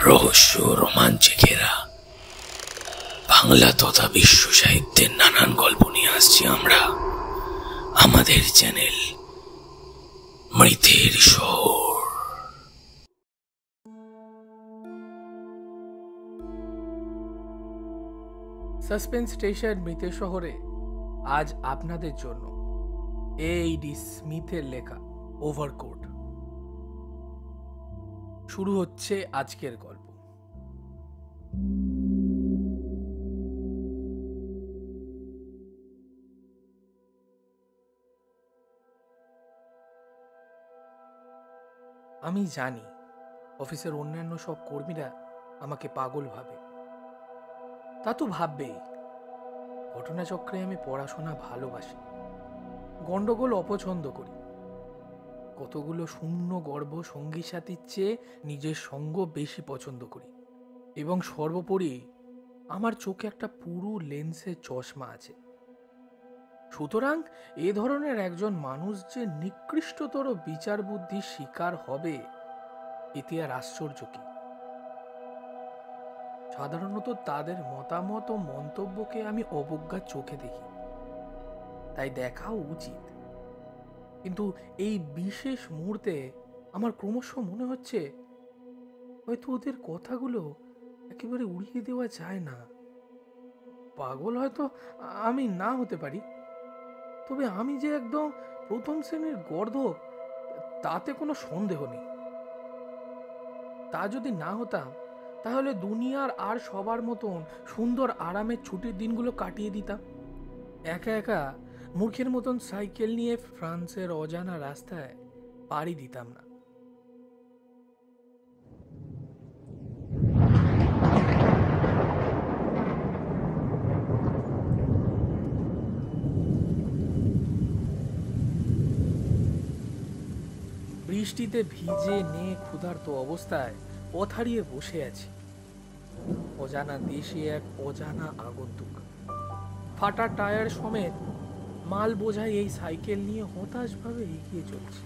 রহস্য রোমাঞ্চে ঘেরা বাংলা তথা বিশ্ব সাহিত্যের নানান গল্প নিয়ে আসছি আমরা আমাদের চ্যানেল মৃতের শহর। সাসপেন্স স্টেশন মৃতের শহরে আজ আপনাদের জন্য A.D. স্মিথের লেখা ওভারকোট। শুরু হচ্ছে আজকের গল্প। আমি জানি অফিসের অন্যান্য সব কর্মীরা আমাকে পাগল ভাবে। তা তো ভাববেই, ঘটনাচক্রে আমি পড়াশোনা ভালোবাসি, গন্ডগোল অপছন্দ করি, কতগুলো শূন্য গর্ভ সঙ্গী সাথীর চেয়ে নিজের সঙ্গ বেশি পছন্দ করি, এবং সর্বোপরি আমার চোখে একটা পুরো লেন্সের চশমা আছে। সুতরাং এ ধরনের একজন মানুষ যে নিকৃষ্টতর বিচার বুদ্ধির শিকার হবে এতে আর আশ্চর্য কি? সাধারণত তাদের মতামত ও মন্তব্যকে আমি অবজ্ঞার চোখে দেখি, তাই দেখাও উচিত। কিন্তু এই বিশেষ মুহূর্তে আমার ক্রমশ মনে হচ্ছে হয়তো ওদের কথাগুলো একেবারে উড়িয়ে দেওয়া যায় না। পাগল হয়তো আমি না হতে পারি, তবে আমি যে একদম প্রথম শ্রেণীর গর্দভ তাতে কোনো সন্দেহ নেই। তা যদি না হতাম তাহলে দুনিয়ার আর সবার মতন সুন্দর আরামের ছুটির দিনগুলো কাটিয়ে দিতাম। একা একা মূর্খের মতন সাইকেল নিয়ে ফ্রান্সের অজানা রাস্তায় পাড়ি দিতাম না। বৃষ্টিতে ভিজে নিয়ে ক্ষুধার্ত অবস্থায় পথ হারিয়ে বসে আছি। অজানা দেশে এক অজানা আগন্তুক ফাটা টায়ার সমেত মাল বোঝাই এই সাইকেল নিয়ে হতাশভাবে এগিয়ে চলছে।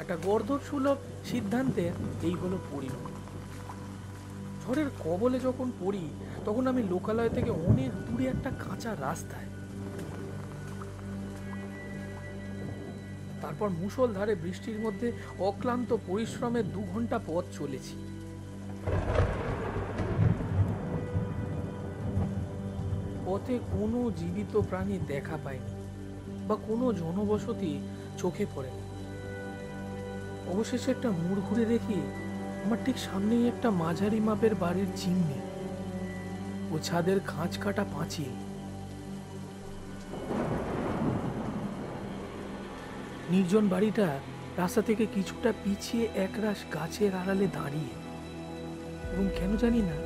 একটা গর্দভ সুলভ সিদ্ধান্তে এই হলো পরিণত। ঝড়ের কবলে যখন পড়ি তখন আমি লোকালয় থেকে অনেক দূরে একটা কাঁচা রাস্তায়, তারপর মুষলধারে বৃষ্টির মধ্যে অক্লান্ত পরিশ্রমে 2 ঘন্টা পথ চলেছি। পথে কোনো জীবিত প্রাণী দেখা পাইনি বা কোনো জনবসতি চোখে পড়েনি। অবশেষে একটা মোড় ঘুরে দেখি আমার ঠিক সামনেই একটা মাঝারি মাপের বাড়ির চিমনি ও ছাদের খাঁজ কাটা পাঁচিল। নির্জন বাড়িটা রাস্তা থেকে কিছুটা পিছিয়ে একরাশ গাছের আড়ালে দাঁড়িয়ে, এবং কেন জানি না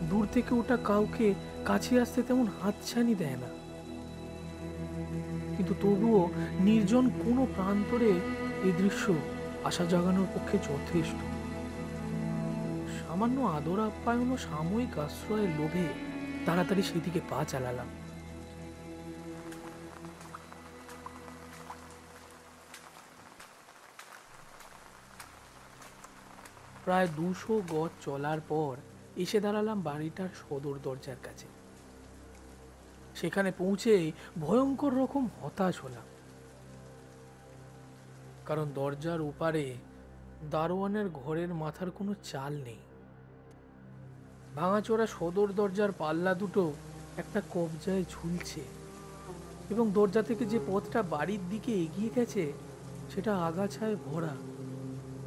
দূর থেকে ওটা কাউকে কাছে আসতে তেমন হাতছানি দেয় না। কিন্তু তবুও নির্জন কোনো প্রান্তরে এই দৃশ্য আশা জাগানোর পক্ষে যথেষ্ট। সামান্য আদর আপ্যায়ন ও সাময়িক আশ্রয়ের লোভে তাড়াতাড়ি সেদিকে পা চালালাম। প্রায় 200 গজ চলার পর এসে দাঁড়ালাম বাড়িটার সদর দরজার কাছে। সেখানে পৌঁছে ভয়ঙ্কর রকম হতাশ হলাম, কারণ দরজার ওপারে দারোয়ানের ঘরের মাথার কোনো চাল নেই। ভাঙাচোরা সদর দরজার পাল্লা দুটো একটা কবজায় ঝুলছে, এবং দরজা থেকে যে পথটা বাড়ির দিকে এগিয়ে গেছে সেটা আগাছায় ভরা।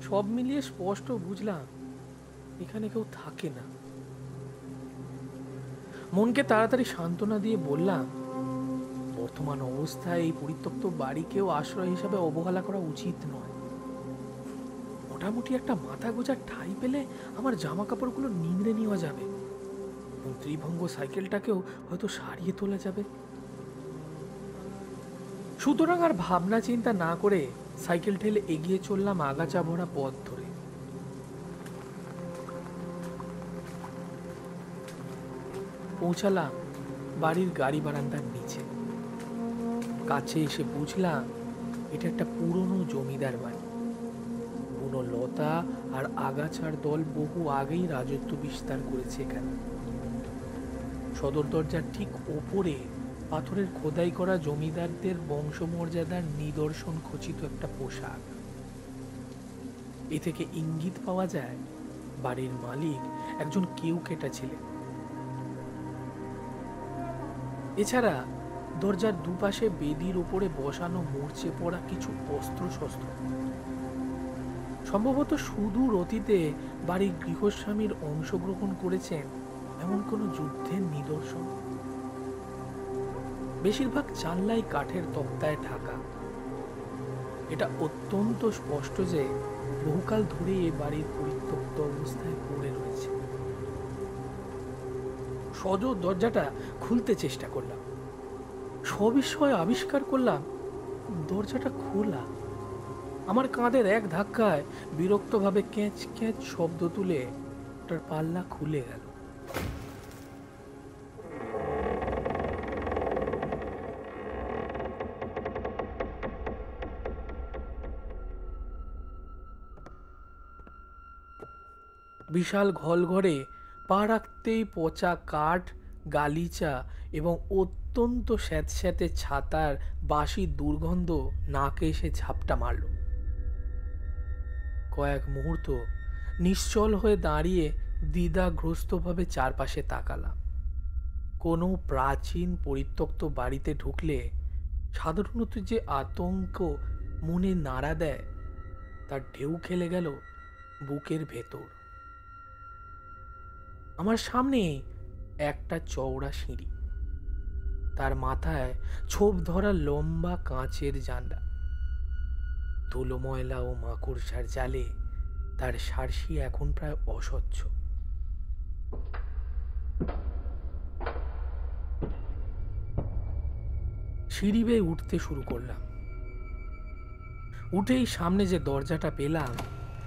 সব মিলিয়ে স্পষ্ট বুঝলাম এখানে কেউ থাকে না। মনকে তাড়াতাড়ি সান্ত্বনা দিয়ে বললাম, বর্তমান অবস্থায় এই পরিত্যক্ত বাড়িকেও আশ্রয় হিসাবে অবহেলা করা উচিত নয়। মোটামুটি একটা মাথা গোজার ঠাঁই পেলে আমার জামা কাপড়গুলো নিংড়ে নেওয়া যাবে, এবং ত্রিভঙ্গ সাইকেলটাকেও হয়তো সারিয়ে তোলা যাবে। সুতরাং আর ভাবনা চিন্তা না করে সাইকেল ঠেলে এগিয়ে চললাম আগাছা ভরা পথ ধরে। পৌঁছালাম বাড়ির গাড়ি বারান্দার নিচে। কাছে এসে বুঝলাম এটা একটা পুরনো জমিদার বাড়ি। বুনো লতা আর আগাছার দল বহু আগেই রাজত্ব বিস্তার করেছে এখানে। সদর দরজার ঠিক ওপরে পাথরের খোদাই করা জমিদারদের বংশমর্যাদার নিদর্শন খচিত একটা পোশাক। এ থেকে ইঙ্গিত পাওয়া যায় বাড়ির মালিক একজন কেউকেটা ছিলেন। এছাড়া দরজার দুপাশে বেদির উপরে বসানো মরচে পড়া কিছু অস্ত্র শস্ত্র, সম্ভবত সুদূর অতীতে বাড়ির গৃহস্বামীর অংশগ্রহণ করেছেন এমন কোনো যুদ্ধের নিদর্শন। বেশিরভাগ জানলাই কাঠের তক্তায় ঢাকা। এটা অত্যন্ত স্পষ্ট যে বহুকাল ধরে এ বাড়ির পরিত্যক্ত অবস্থায় পড়ে রয়েছে। সজ দরজাটা খুলতে চেষ্টা করলাম, সবিস্ময়ে আবিষ্কার করলাম দরজাটা খোলা। আমার কাঁধের এক ধাক্কায় বিরক্তভাবে ক্যাঁচ ক্যাঁচ শব্দ তুলে ওটার পাল্লা খুলে গেল। বিশাল ঘরে পা রাখতেই পচা কাঠ, গালিচা এবং অত্যন্ত স্যাঁতস্যাঁতে ছাতার বাসি দুর্গন্ধ নাকে এসে ঝাপটা মারল। কয়েক মুহূর্ত নিশ্চল হয়ে দাঁড়িয়ে দ্বিধাগ্রস্তভাবে চারপাশে তাকালাম। কোনো প্রাচীন পরিত্যক্ত বাড়িতে ঢুকলে সাধারণত যে আতঙ্ক মনে নাড়া দেয় তার ঢেউ খেলে গেল বুকের ভেতর। আমার সামনে একটা চওড়া সিঁড়ি, তার মাথায় ছোপ ধরা লম্বা কাঁচের জানলা। ধুলো ময়লা ও মাকড়সার জালে তার সারসি এখন প্রায় অস্বচ্ছ। সিঁড়ি বেয়ে উঠতে শুরু করলাম। উঠেই সামনে যে দরজাটা পেলাম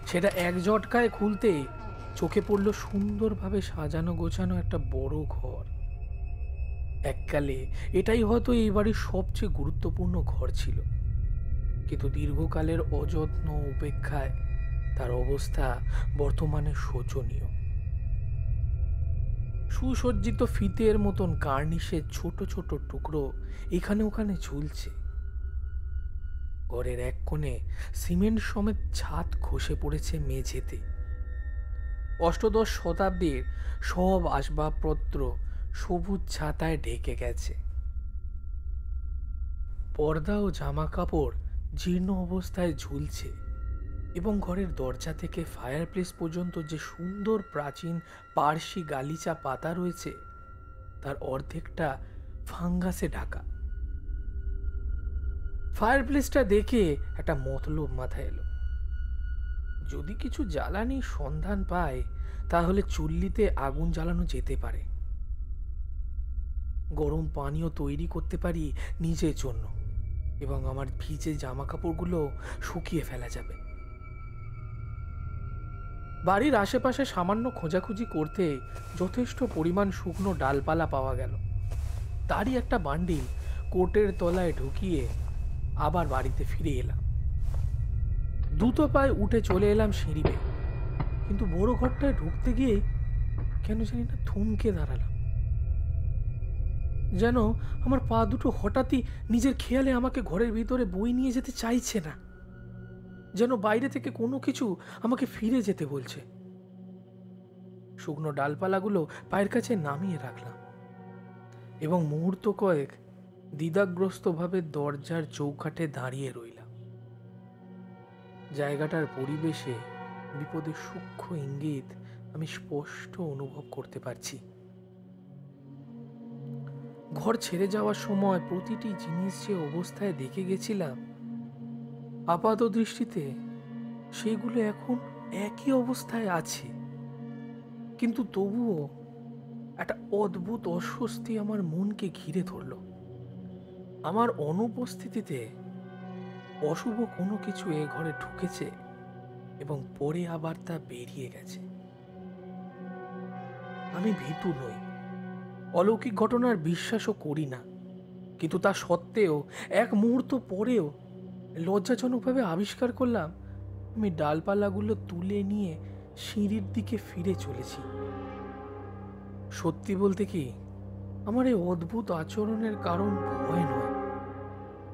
সেটা এক ঝটকায় খুলতে চোখে পড়ল সুন্দরভাবে সাজানো গোছানো একটা বড় ঘর। এককালে এটাই হয়তো এই বাড়ির সবচেয়ে গুরুত্বপূর্ণ ঘর ছিল, কিন্তু দীর্ঘকালের অযত্ন উপেক্ষায় তার অবস্থা বর্তমানে শোচনীয়। সুসজ্জিত ফিতের মতন কার্নিশের ছোট ছোট টুকরো এখানে ওখানে ঝুলছে। ঘরের এক কোণে সিমেন্ট সমেত ছাদ খসে পড়েছে মেঝেতে। অষ্টদশ শতাব্দীর সব আসবাবপত্র সবুজ ছাতায় ঢেকে গেছে। পর্দা ও জামা কাপড় জীর্ণ অবস্থায় ঝুলছে এবং ঘরের দরজা থেকে ফায়ারপ্লেস পর্যন্ত যে সুন্দর প্রাচীন পার্সি গালিচা পাতা রয়েছে তার অর্ধেকটা ফাঙ্গাসে ঢাকা। ফায়ারপ্লেসটা দেখে একটা মতলব মাথায় এলো। যদি কিছু জ্বালানির সন্ধান পায় তাহলে চুল্লিতে আগুন জ্বালানো যেতে পারে। গরম পানীয় তৈরি করতে পারি নিজের জন্য এবং আমার ভিজে জামা কাপড়গুলো শুকিয়ে ফেলা যাবে। বাড়ির আশেপাশে সামান্য খোঁজাখুঁজি করতে যথেষ্ট পরিমাণ শুকনো ডালপালা পাওয়া গেল। তারই একটা বান্ডিল কোটের তলায় ঢুকিয়ে আবার বাড়িতে ফিরে এলাম। দ্রুত পায়ে উঠে চলে এলাম সিঁড়ি বেয়ে, কিন্তু বড় ঘরটায় ঢুকতে গিয়ে কেন জানি না থমকে দাঁড়ালাম। যেন আমার পা দুটো হঠাৎই নিজের খেয়ালে আমাকে ঘরের ভিতরে বই নিয়ে যেতে চাইছে না, যেন বাইরে থেকে কোনো কিছু আমাকে ফিরে যেতে বলছে। শুকনো ডালপালাগুলো পায়ের কাছে নামিয়ে রাখলাম এবং মুহূর্ত কয়েক দ্বিধাগ্রস্তভাবে দরজার চৌকাঠে দাঁড়িয়ে রইলাম। জায়গাটার পরিবেশে বিপদের সূক্ষ্ম ইঙ্গিত আমি স্পষ্ট অনুভব করতে পারছি। ঘর ছেড়ে যাওয়ার সময় প্রতিটি জিনিস যে অবস্থায় দেখে গেছিলাম, আপাত দৃষ্টিতে সেগুলো এখন একই অবস্থায় আছে, কিন্তু তবুও একটা অদ্ভুত অস্বস্তি আমার মনকে ঘিরে ধরল। আমার অনুপস্থিতিতে অশুভ কোনো কিছু এ ঘরে ঢুকেছে এবং পরে আবার তা বেরিয়ে গেছে। আমি ভীতু নই, অলৌকিক ঘটনার বিশ্বাসও করি না, কিন্তু তা সত্ত্বেও এক মুহূর্ত পরেও লজ্জাজনকভাবে আবিষ্কার করলাম আমি ডালপালাগুলো তুলে নিয়ে সিঁড়ির দিকে ফিরে চলেছি। সত্যি বলতে কি, আমার এই অদ্ভুত আচরণের কারণ ভয় নয়,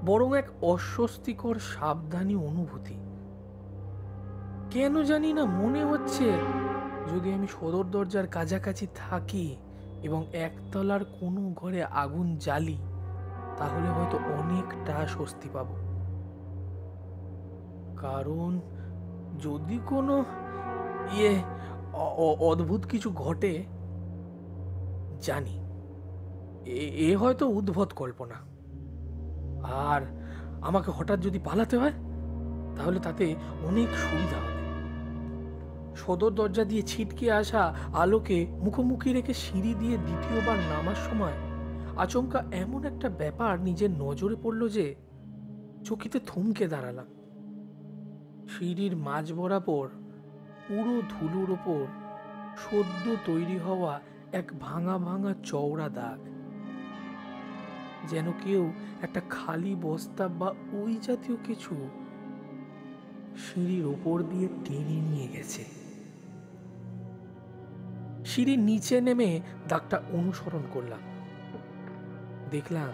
বরং এক অস্বস্তিকর সাবধানী অনুভূতি। কেন জানি না মনে হচ্ছে যদি আমি সদর দরজার কাছাকাছি থাকি এবং একতলার কোনো ঘরে আগুন জ্বালি, তাহলে হয়তো অনেকটা স্বস্তি পাব। কারণ যদি কোনো অদ্ভুত কিছু ঘটে, জানি এ হয়তো উদ্ভট কল্পনা, আর আমাকে হঠাৎ যদি পালাতে হয় তাহলে তাতে অনেক সুবিধা হবে। সদর দরজা দিয়ে ছিটকে আসা আলোকে মুখোমুখি রেখে সিঁড়ি দিয়ে দ্বিতীয়বার নামার সময় আচমকা এমন একটা ব্যাপার নিজের নজরে পড়ল যে চকিতে থমকে দাঁড়ালাম। সিঁড়ির মাঝ বরাবর পুরো ধুলোর ওপর সদ্য তৈরি হওয়া এক ভাঙা ভাঙা চওড়া দাগ, যেন কেউ একটা খালি বস্তা বা ওই জাতীয় কিছু সিঁড়ির ওপর দিয়ে টেনে নিয়ে গেছে। সিঁড়ির নিচে নেমে দাগটা অনুসরণ করলাম। দেখলাম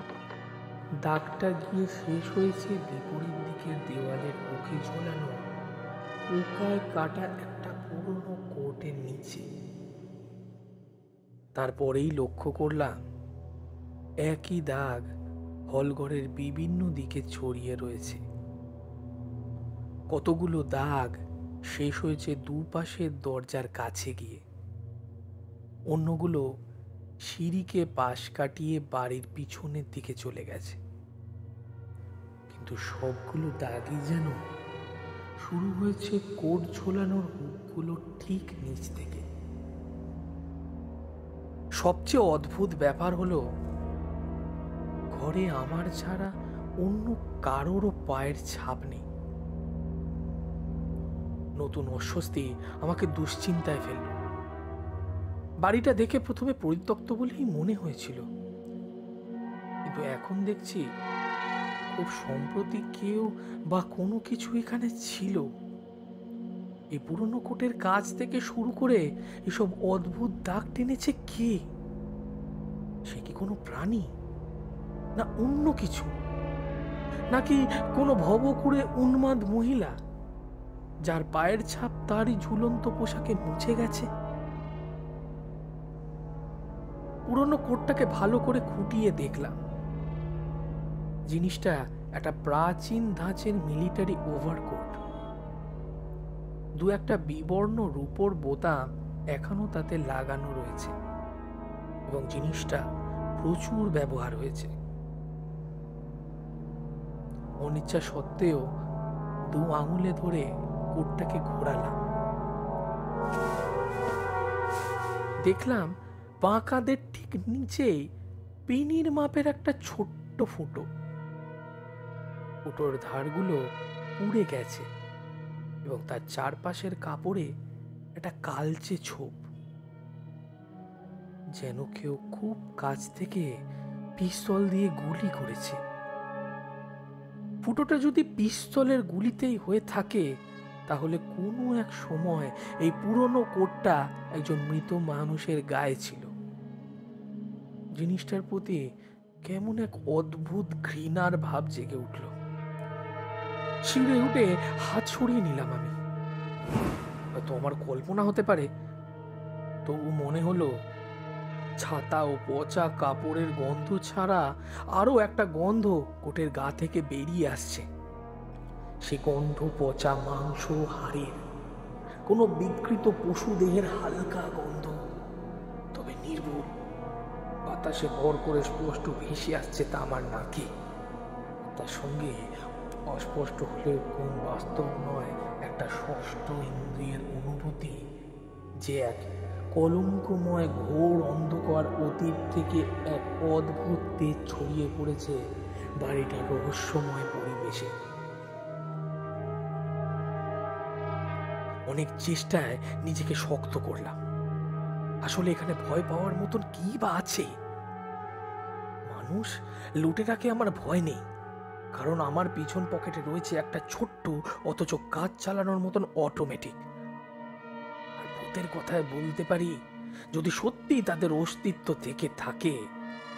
দাগটা গিয়ে শেষ হয়েছে বিপরীত দিকের দেওয়ালের মুখে ঝোলানো পোকায় কাটা একটা পুরনো কোটের নিচে। তারপরেই লক্ষ্য করলাম একই দাগ হলঘরের বিভিন্ন দিকে ছড়িয়ে রয়েছে। কতগুলো দাগ শেষ হয়েছে দুপাশের দরজার কাছে গিয়ে, অন্যগুলো সিঁড়িকে পাশ কাটিয়ে বাড়ির পিছনের দিকে চলে গেছে। কিন্তু সবগুলো দাগই যেন শুরু হয়েছে কোট ঝোলানোর হুকগুলো ঠিক নিচ থেকে। সবচেয়ে অদ্ভুত ব্যাপার হলো ঘরে আমার ছাড়া অন্য কারোরও পায়ের ছাপ নেই। নতুন অস্বস্তি আমাকে দুশ্চিন্তায় ফেলল। বাড়িটা দেখে প্রথমে পরিত্যক্ত বলেই মনে হয়েছিল, কিন্তু এখন দেখছি খুব সম্প্রতি কেউ বা কোনো কিছু এখানে ছিল। এই পুরনো কোটের কাজ থেকে শুরু করে এসব অদ্ভুত দাগ টেনেছে কে? সে কি কোনো প্রাণী, না অন্য কিছু, নাকি কোনো ভবঘুরে উন্মাদ মহিলা যার পায়ের ছাপ তারই ঝুলন্ত পোশাকে মুছে গেছে? পুরনো কোটটাকে ভালো করে খুঁটিয়ে দেখলাম। জিনিসটা একটা প্রাচীন ধাঁচের মিলিটারি ওভারকোট। দু একটা বিবর্ণ রূপোর বোতাম এখনো তাতে লাগানো রয়েছে এবং জিনিসটা প্রচুর ব্যবহার হয়েছে। অনিচ্ছা সত্ত্বেও দু আঙুলে ধরে কোটটাকে ঘোরালাম। দেখলাম বাঁ কাঁধের ঠিক নিচেই পেনির মাপের একটা ছোট্ট ফুটো। ফুটোর ধারগুলো পুড়ে গেছে এবং তার চারপাশের কাপড়ে একটা কালচে ছোপ, যেন কেউ খুব কাছ থেকে পিস্তল দিয়ে গুলি করেছে। ফুটোটা যদি পিস্তলের গুলিতেই হয়ে থাকে, তাহলে কোনো এক সময় এই পুরনো কোটটা একজন মৃত মানুষের গায়ে ছিল। জিনিসটার প্রতি কেমন এক অদ্ভুত ঘৃণার ভাব জেগে উঠল। শিউরে উঠে হাত সরিয়ে নিলাম আমি। হয়তো আমার কল্পনা হতে পারে, তবু মনে হলো ছাতা ও পচা কাপড়ের গন্ধ ছাড়া আরো একটা গন্ধ কোটের গা থেকে বেরিয়ে আসছে। সে গন্ধ পচা মাংস, হাড়ের, কোনো বিকৃত পশু দেহের হালকা গন্ধ, তবে নির্ভুল। বাতাসে ভর করে স্পষ্ট ভেসে আসছে তা আমার নাকে। তার সঙ্গে অস্পষ্ট হলেও কোন বাস্তব নয় একটা ষষ্ঠ ইন্দ্রিয়ের অনুভূতি, যে এক কলঙ্কময় ঘোর অন্ধকার অতীত থেকে এক অদ্ভুত তেজ ছড়িয়ে পড়েছে বাড়িটার রহস্যময় পরিবেশে। অনেক চেষ্টায় নিজেকে শক্ত করলাম। আসলে এখানে ভয় পাওয়ার মতন কি বা আছে? মানুষ, লুটেরাকে আমার ভয় নেই, কারণ আমার পিছন পকেটে রয়েছে একটা ছোট্ট অথচ কাজ চালানোর মতন অটোমেটিক। আর ভূতের কথায় বলতে পারি, যদি সত্যি তাদের অস্তিত্ব থেকে থাকে,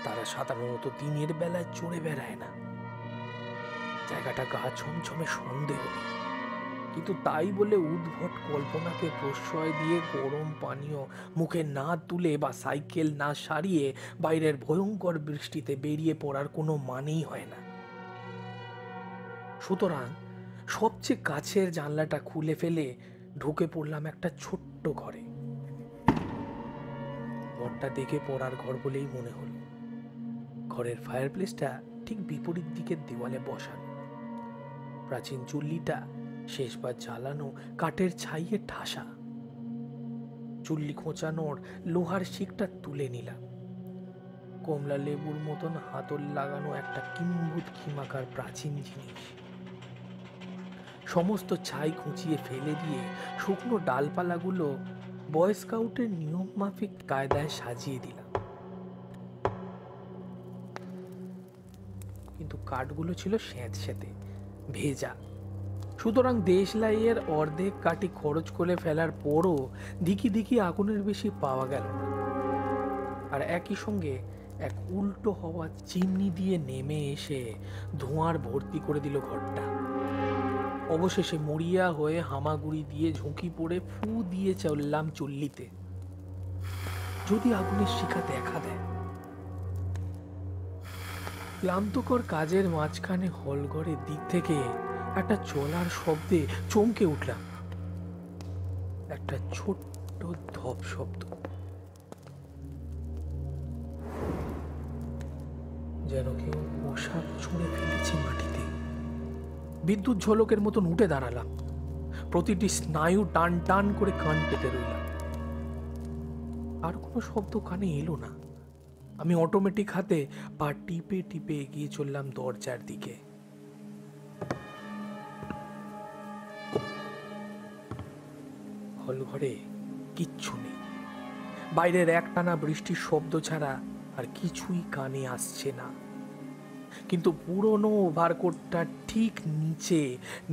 তারা সাধারণত দিনের বেলায় চড়ে বেড়ায় না। জায়গাটা গা ছমছমে সন্দেহ নেই, কিন্তু তাই বলে উদ্ভট কল্পনাকে প্রশ্রয় দিয়ে গরম পানীয় মুখে না তুলে বা সাইকেল না সারিয়ে বাইরের ভয়ঙ্কর বৃষ্টিতে বেরিয়ে পড়ার কোনো মানেই হয় না। সুতরাং সবচেয়ে কাছের জানলাটা খুলে ফেলে ঢুকে পড়লাম একটা ছোট্ট ঘরে। ঘরটা দেখে পড়ার ঘর বলেই মনে হলো। ঘরের ফায়ারপ্লেসটা ঠিক বিপরীত দিকের দেওয়ালে বসানো। প্রাচীন চুল্লিটা শেষবার জ্বালানো কাঠের ছাইয়ে ঠাসা। চুল্লি খোঁচানোর লোহার শিকটা তুলে নিলাম। কমলা লেবুর মতন হাতল লাগানো একটা কিম্ভূত কিমাকার প্রাচীন জিনিস। সমস্ত ছাই খুঁচিয়ে ফেলে দিয়ে শুকনো ডালপালাগুলো বয় স্কাউটের নিয়ম মাফিক কায়দায় সাজিয়ে দিলাম। কিন্তু কাঠগুলো ছিল স্যাঁতস্যাঁতে, ভেজা। সুতরাং দেশলাইয়ের অর্ধেক কাঠি খরচ করে ফেলার পরও দিকি দিকি আগুনের বেশি পাওয়া গেল না। আর একই সঙ্গে এক উল্টো হওয়া চিমনি দিয়ে নেমে এসে ধোঁয়ার ভর্তি করে দিল ঘরটা। অবশেষে মরিয়া হয়ে হামাগুড়ি দিয়ে ঝুঁকি পড়ে ফু দিয়ে চললাম চুল্লিতে, যদি আগুনের শিখা দেখা দেয়। ক্লান্তকর কাজের মাঝখানে হলঘরের দিক থেকে একটা চলার শব্দে চমকে উঠলাম। একটা ছোট্ট ধপ শব্দ, যেন কেউ পোশাক ছুঁড়ে ফেলেছে মাটিতে। বিদ্যুৎ ঝলকের মতন উঠে দাঁড়ালাম, প্রতিটি স্নায়ু টান টান করে কান পেতে রইলাম। আর কোনো শব্দ কানে এলো না। আমি অটোমেটিক হাতে পা টিপে টিপে এগিয়ে চললাম দরজার দিকে। হলঘরে কিচ্ছু নেই। বাইরের একটানা বৃষ্টির শব্দ ছাড়া আর কিছুই কানে আসছে না। কিন্তু পুরনো ওভারকোটটার ঠিক নিচে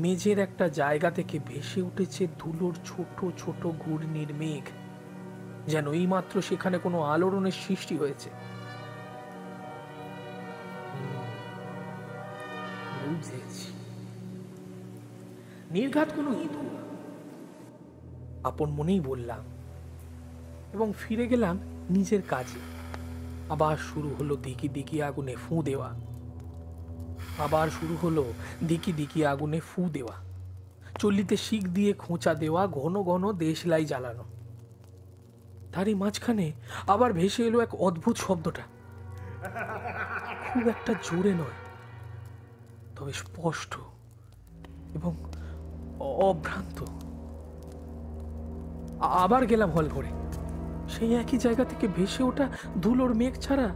মেঝের একটা জায়গা থেকে ভেসে উঠেছে ধুলোর ছোট ছোট ঘূর্ণির মেঘ, যেন এইমাত্র সেখানে কোনো আলোড়নের সৃষ্টি হয়েছে। বুঝেছি, নির্ঘাত কোনো ইঁদুর, আপন মনেই বললাম, এবং ফিরে গেলাম নিজের কাজে। আবার শুরু হলো দিকি দিকি আগুনে ফু দেওয়া। চল্লিতে শিক দিয়ে খোঁচা দেওয়া, ঘন ঘন দেশলাই জ্বালানো। তারই মাঝখানে আবার ভেসে এলো এক অদ্ভুত শব্দটা। খুব একটা জোরে নয়, তবে স্পষ্ট এবং অভ্রান্ত। আবার গেলাম হল ঘরে। সেই একই জায়গা থেকে ভেসে ওঠা ধুলোর মেঘ ছাড়া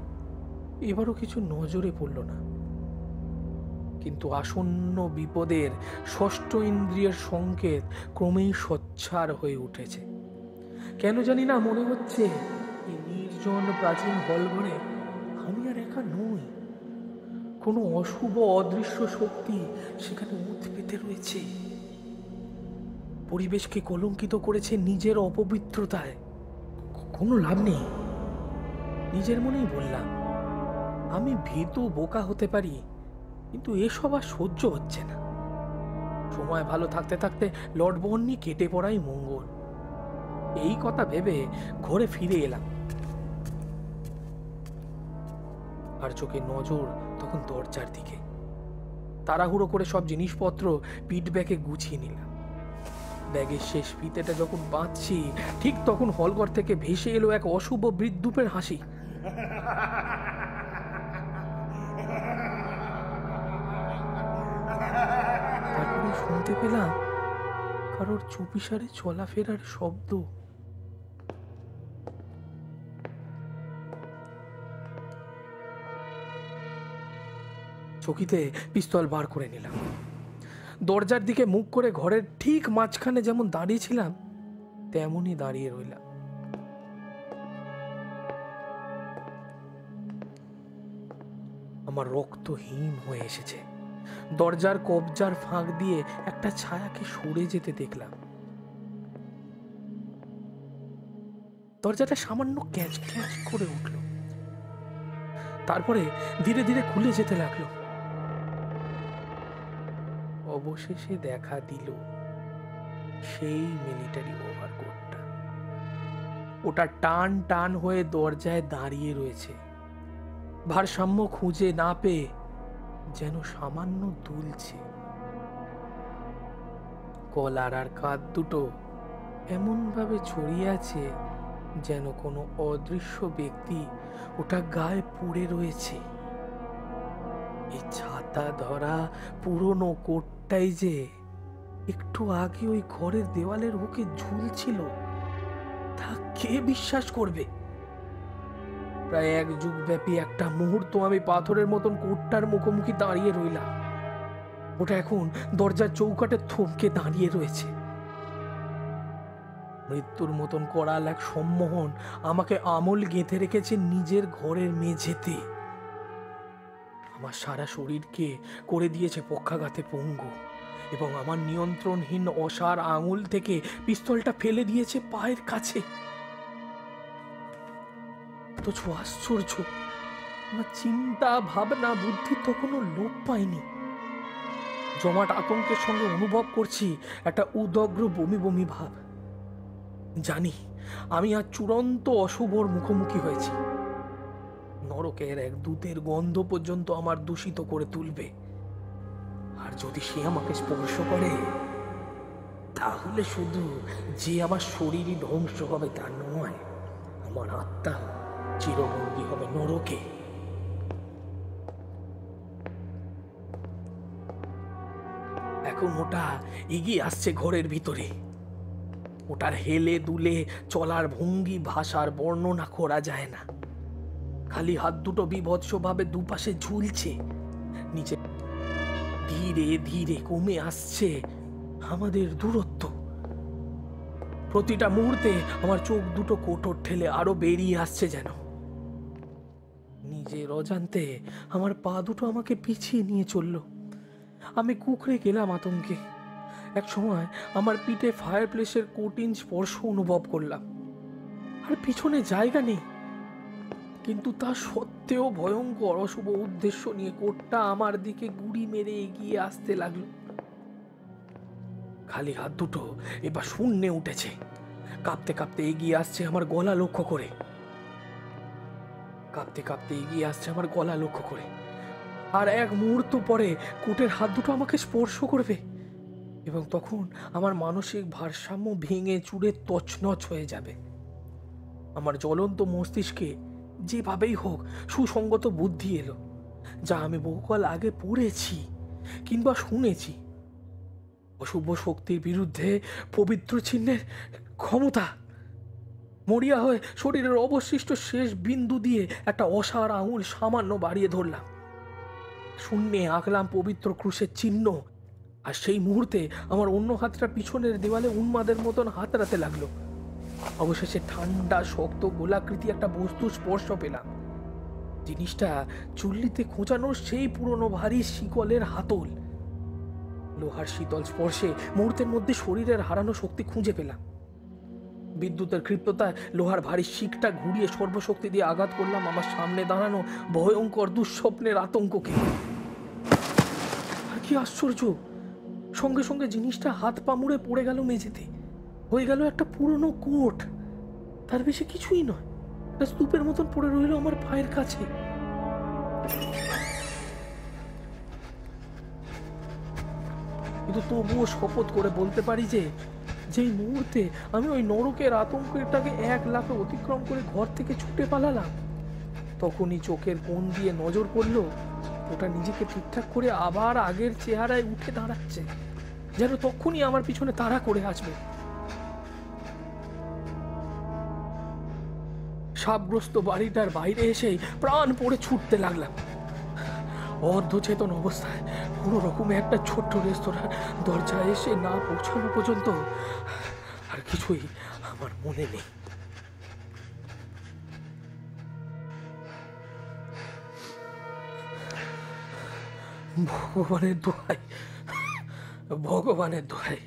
এবারও কিছু নজরে পড়ল না। কিন্তু আসন্ন বিপদের ষষ্ঠ ইন্দ্রিয়ের সংকেত ক্রমেই সোচ্চার হয়ে উঠেছে। কেন জানি না মনে হচ্ছে এই নির্জন প্রাচীন হলঘরে আমি আর একা নই। কোনো অশুভ অদৃশ্য শক্তি সেখানে মুখ পেতে রয়েছে, পরিবেশকে কলঙ্কিত করেছে নিজের অপবিত্রতায়। কোনো লাভ নেই, নিজের মনেই বললাম। আমি ভীতু বোকা হতে পারি, কিন্তু এসব আর সহ্য হচ্ছে না। সময় ভালো থাকতে থাকতে লটবহনি কেটে পড়াই মঙ্গল, এই কথা ভেবে ঘরে ফিরে এলাম। আর চোখে নজর তখন দরজার দিকে। তাড়াহুড়ো করে সব জিনিসপত্র পিঠ ব্যাগে গুছিয়ে নিলাম। ব্যাগের শেষ ফিতেটা যখন বাঁধছি, ঠিক তখন হলঘর থেকে ভেসে এলো এক অশুভ বিদ্রূপের হাসি। তারপরে শুনতে পেলাম কারোর চুপিসারে চলাফেরার শব্দ। চকিতে পিস্তল বার করে নিলাম। দরজার দিকে মুখ করে ঘরের ঠিক মাঝখানে যেমন দাঁড়িয়েছিলাম তেমনই দাঁড়িয়ে রইলাম। আমার রক্ত হিম হয়ে এসেছে। দরজার কবজার ফাঁক দিয়ে একটা ছায়াকে সরে যেতে দেখলাম। দরজাটা সামান্য ক্যাচ ক্যাচ করে উঠল, তারপরে ধীরে ধীরে খুলে যেতে লাগলো। অবশেষে দেখা দিল সেই মিলিটারি ওভারকোটটা। ওটা টান টান হয়ে দরজায় দাঁড়িয়ে রয়েছে, ভারসাম্য খুঁজে না পেয়ে যেন সামান্য দুলছে। কলার আর কাঁধ দুটো এমন ভাবে ছড়িয়ে আছে যেন কোনো অদৃশ্য ব্যক্তি ওটা গায়ে পড়ে রয়েছে। এই ছাতা ধরা পুরনো কোটটাই যে একটু আগে ওই ঘরের দেওয়ালের বুকে ঝুলছিল, তা কে বিশ্বাস করবে? প্রায় এক যুগ ব্যাপী একটা মুহূর্ত আমি পাথরের মতন কোটটার মুখোমুখি দাঁড়িয়ে রইলাম। ওটা এখন দরজার চৌকাটে থমকে দাঁড়িয়ে রয়েছে। মৃত্যুর মতন করাল এক সম্মোহন আমাকে আমল গেঁথে রেখেছে নিজের ঘরের মেঝেতে। আমার সারা শরীরকে করে দিয়েছে পক্ষাঘাতে পঙ্গু, এবং আমার নিয়ন্ত্রণহীন অসার আঙুল থেকে পিস্তলটা ফেলে দিয়েছে পায়ের কাছে। অথচ আশ্চর্য, আমার চিন্তা ভাবনা বুদ্ধি তখনও লোপ পায়নি। জমাট আতঙ্কের সঙ্গে অনুভব করছি একটা উদগ্র বমি বমি ভাব। জানি আমি আজ চূড়ান্ত অশুভর মুখোমুখি হয়েছি। নরকের এক দূতের গন্ধ পর্যন্ত আমার দূষিত করে তুলবে। আর যদি সে আমাকে স্পর্শ করে, তাহলে শুধু যে আমার শরীরই ধ্বংস হবে তা নয়, আমার আত্মা চিরবন্দী হবে নরকে। এখন ওটা এগিয়ে আসছে ঘরের ভিতরে। ওটার হেলে দুলে চলার ভঙ্গি ভাষার বর্ণনা করা যায় না। খালি হাত দুটো বিভৎসভাবে দুপাশে ঝুলছে। নিচে ধীরে ধীরে কমে আসছে আমাদের দূরত্ব। প্রতিটা মুহূর্তে আমার চোখ দুটো কোটর ঠেলে আরো বেরিয়ে আসছে যেন। নিজের অজান্তে আমার পা দুটো আমাকে পিছিয়ে নিয়ে চলল। আমি কুঁকড়ে গেলাম আতঙ্কে। এক সময় আমার পিঠে ফায়ার প্লেসের কঠিন স্পর্শ অনুভব করলাম। আর পিছনে জায়গা নেই, কিন্তু তা সত্ত্বেও ভয়ঙ্কর অশুভ উদ্দেশ্য নিয়ে কোটটা আমার দিকে গুড়ি মেরে এগিয়ে আসতে লাগলো। খালি হাত দুটো এবার শূন্যে উঠেছে, কাঁপতে কাঁপতে এগিয়ে আসছে আমার গলা লক্ষ্য করে। কাঁপতে কাঁপতে এগিয়ে আসছে আমার গলা লক্ষ্য করে। আর এক মুহূর্ত পরে কোটের হাত দুটো আমাকে স্পর্শ করবে, এবং তখন আমার মানসিক ভারসাম্য ভেঙে চুরে তছনছ হয়ে যাবে। আমার জ্বলন্ত মস্তিষ্কে যেভাবেই হোক সুসঙ্গত বুদ্ধি এলো, যা আমি বহুকাল আগে পড়েছি কিংবা শুনেছি। অশুভ শক্তির বিরুদ্ধে পবিত্র চিহ্নের ক্ষমতা। মরিয়া হয়ে শরীরের অবশিষ্ট শেষ বিন্দু দিয়ে একটা অসার আঙুল সামান্য বাড়িয়ে ধরলাম। শূন্যে আঁকলাম পবিত্র ক্রুশের চিহ্ন। আর সেই মুহূর্তে আমার অন্য হাতটা পিছনের দেওয়ালে উন্মাদের মতন হাতড়াতে লাগলো। অবশেষে ঠান্ডা শক্ত গোলাকৃতি একটা বস্তু স্পর্শ পেলাম। জিনিসটা চুল্লিতে খোঁচানো সেই পুরনো ভারী শিকলের হাতল। লোহার শীতল স্পর্শে মুহূর্তের মধ্যে শরীরের হারানো শক্তি খুঁজে পেলাম। বিদ্যুতের ক্ষিপ্রতায় লোহার ভারী শিকটা ঘুরিয়ে সর্বশক্তি দিয়ে আঘাত করলাম আমার সামনে দাঁড়ানো ভয়ঙ্কর দুঃস্বপ্নের আতঙ্ককে। আর কি আশ্চর্য, সঙ্গে সঙ্গে জিনিসটা হাত পা মুড়ে পড়ে গেল মেঝেতে। হয়ে গেল একটা পুরনো কোট, তার বেশি কিছুই নয়। একটা স্তূপের মতন পড়ে রইল আমার পায়ের কাছে। কিন্তু তবুও শপথ করে বলতে পারি যে যেই মুহূর্তে আমি ওই নরকের আতঙ্কটাকে 1 লাফে অতিক্রম করে ঘর থেকে ছুটে পালালাম, তখনই চোখের কোণ দিয়ে নজর পড়লো ওটা নিজেকে ঠিকঠাক করে আবার আগের চেহারায় উঠে দাঁড়াচ্ছে, যেন তখনই আমার পিছনে তাড়া করে আসবে। সাপগ্রস্ত বাড়িটার বাইরে এসেই প্রাণ পড়ে ছুটতে লাগলাম। অর্ধচেতন অবস্থায় কোনো রকমে একটা ছোট্ট রেস্তোরাঁ দরজায় এসে না পৌঁছানো পর্যন্ত আর কিছুই আমার মনে নেই। ভগবানের দোহাই, ভগবানের দোহাই,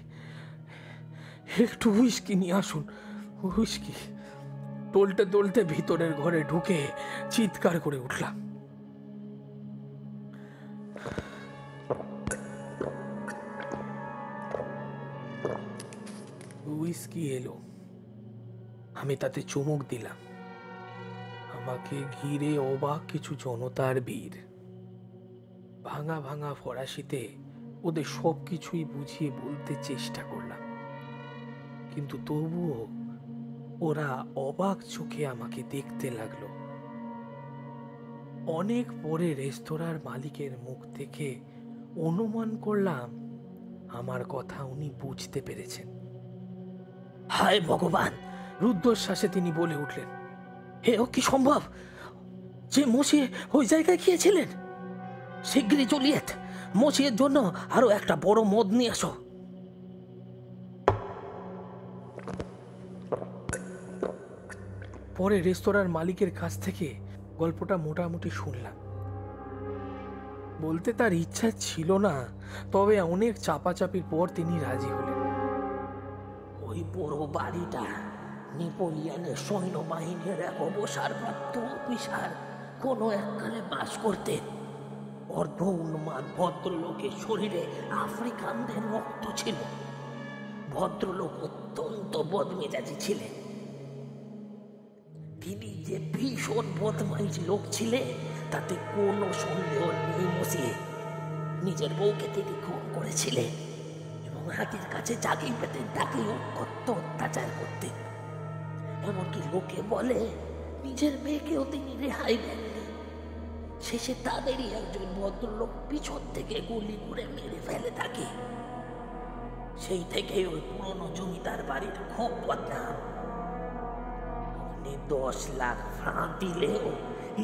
একটু হুইস্কি নিয়ে আসুন, হুইস্কি। টলতে টলতে ভিতরের ঘরে ঢুকে চিৎকার করে উঠলাম। হুইস্কি এলো, আমি তাতে চুমুক দিলাম। আমাকে ঘিরে অবাক কিছু জনতার ভিড়। ভাঙা ভাঙা ফরাসিতে ওদের সব কিছুই বুঝিয়ে বলতে চেষ্টা করলাম, কিন্তু তবুও ওরা অবাক চোখে আমাকে দেখতে লাগলো। অনেক পরে রেস্তোরাঁর মালিকের মুখ থেকে অনুমান করলাম আমার কথা উনি বুঝতে পেরেছেন। হায় ভগবান! রুদ্ধশ্বাসে তিনি বলে উঠলেন, ও কি সম্ভব যে মসিয়ে ওই জায়গায় গিয়েছিলেন? শিগগিরই জুলিয়েট, মসিয়ের জন্য আরো একটা বড় মদ নিয়ে আসো। পরে রেস্তোরাঁর মালিকের কাছ থেকে গল্পটা মোটামুটি শুনলাম। বলতে তার ইচ্ছা ছিল না, তবে অনেক চাপাচাপির পর তিনি রাজি হলেন। ওই বড় বাড়িটা নেপোলিয়নের সৈন্যবাহিনীর এক অবসরপ্রাপ্ত অফিসার কোনো এককালে বাস করতেন। অর্ধ উন্মাদ ভদ্রলোকের শরীরে আফ্রিকানদের রক্ত ছিল। ভদ্রলোক অত্যন্ত বদমেজাজি ছিলেন। তিনি যে ভীষণ বদমাইশ লোক ছিলেন তাতে কোনো সন্দেহ নেই। মসিয়ে নিজের বউকে তিনি খুন করেছিলেন এবং হাতির কাছে যাকেই পেতেন তাকেই অত্যন্ত অত্যাচার করতেন। এমনকি লোকে বলে নিজের মেয়েকেও তিনি রেহাই দেননি। শেষে তাদেরই একজন ভদ্রলোক পিছন থেকে গুলি করে মেরে ফেলে থাকে। সেই থেকে ওই পুরনো জমিদার বাড়ির খুব বদনাম। 10 লাখ ফ্রাঁ দিলেও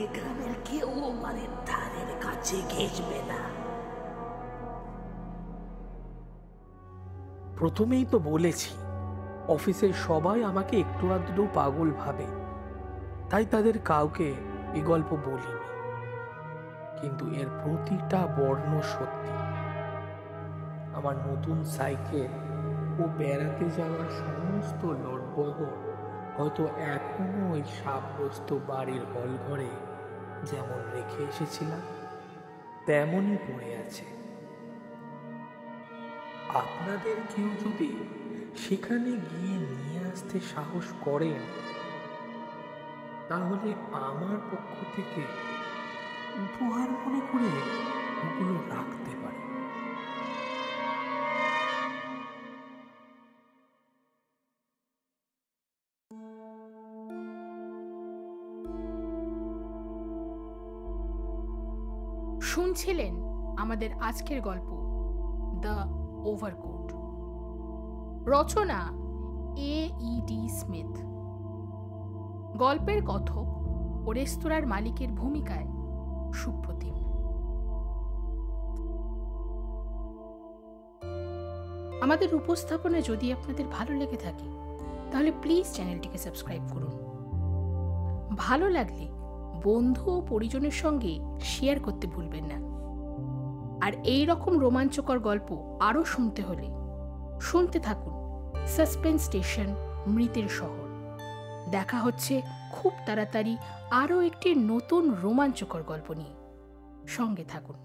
এ গ্রামের কেউ বাড়ির ধারের কাছে ঘেঁষবে না। প্রথমেই তো বলেছি, অফিসের সবাই আমাকে একটু আধটু পাগল ভাবে, তাই তাদের কাউকে এই গল্প বলিনি। কিন্তু এর প্রতিটা বর্ণ সত্যি। আমার নতুন সাইকেল ও বেড়াতে যাওয়ার সমস্ত লটবহর হয়তো এখনো ওই সাপগ্রস্ত বাড়ির হল ঘরে যেমন রেখে এসেছিলাম তেমনই পড়ে আছে। আপনাদের কেউ যদি সেখানে গিয়ে নিয়ে আসতে সাহস করেন, তাহলে আমার পক্ষ থেকে উপহার মনে করে ওগুলো রাখতে পারে। শুনছিলেন আমাদের আজকের গল্প the overcoat. Rachana A.E.D. Smith. গল্পের কথক ও রেস্তোরাঁর মালিকের ভূমিকায় সুপ্রতিম। আমাদের উপস্থাপনা যদি আপনাদের ভালো লেগে থাকে তাহলে প্লিজ চ্যানেলটিকে সাবস্ক্রাইব করুন। ভালো লাগলে বন্ধু ও পরিজনের সঙ্গে শেয়ার করতে ভুলবেন না। আর এই রকম রোমাঞ্চকর গল্প আরও শুনতে হলে শুনতে থাকুন সাসপেন্স স্টেশন মৃতের শহর। দেখা হচ্ছে খুব তাড়াতাড়ি আরও একটি নতুন রোমাঞ্চকর গল্প নিয়ে। সঙ্গে থাকুন।